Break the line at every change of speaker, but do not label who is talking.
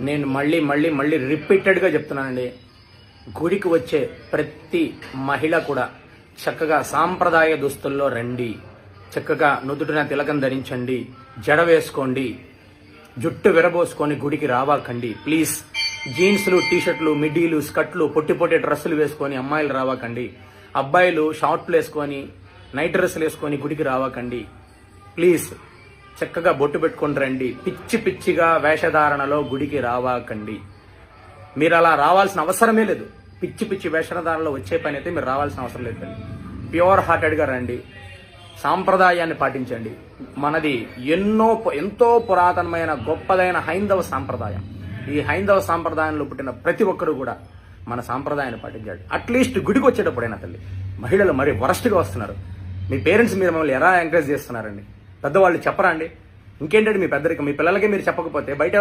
నేను మళ్ళీ మళ్ళీ మళ్ళీ రిపీటెడ్గా చెప్తున్నానండి, గుడికి వచ్చే ప్రతి మహిళ కూడా చక్కగా సాంప్రదాయ దుస్తుల్లో రండి, చక్కగా నుదుటిన తిలకం ధరించండి, జడ వేసుకోండి, జుట్టు విరబోసుకొని గుడికి రావాకండి ప్లీజ్. జీన్స్లు, టీషర్ట్లు, మిడ్డీలు, స్కర్ట్లు, పొట్టి పొట్టి డ్రెస్సులు వేసుకొని అమ్మాయిలు రావాకండి. అబ్బాయిలు షార్ట్లు వేసుకొని నైట్ డ్రెస్సులు వేసుకొని గుడికి రావాకండి ప్లీజ్. చక్కగా బొట్టు పెట్టుకొని రండి. పిచ్చి పిచ్చిగా వేషధారణలో గుడికి రావాకండి. మీరు అలా రావాల్సిన అవసరమే లేదు. పిచ్చి పిచ్చి వేషధారణలో వచ్చే పని అయితే మీరు రావాల్సిన అవసరం లేదు. ప్యూర్ హార్టెడ్గా రండి, సాంప్రదాయాన్ని పాటించండి. మనది ఎంతో పురాతనమైన గొప్పదైన హైందవ సాంప్రదాయం. ఈ హైందవ సాంప్రదాయంలో పుట్టిన ప్రతి ఒక్కరూ కూడా మన సాంప్రదాయాన్ని పాటించాడు. అట్లీస్ట్ గుడికి వచ్చేటప్పుడైనా తల్లి, మహిళలు మరీ వరస్ట్గా వస్తున్నారు. మీ పేరెంట్స్ మీరు మమ్మల్ని ఎలా ఎంకరేజ్ చేస్తున్నారండి? పెద్దవాళ్ళు చెప్పరా అండి? ఇంకేంటంటే మీ పెద్దరికి మీ పిల్లలకే మీరు చెప్పకపోతే బయట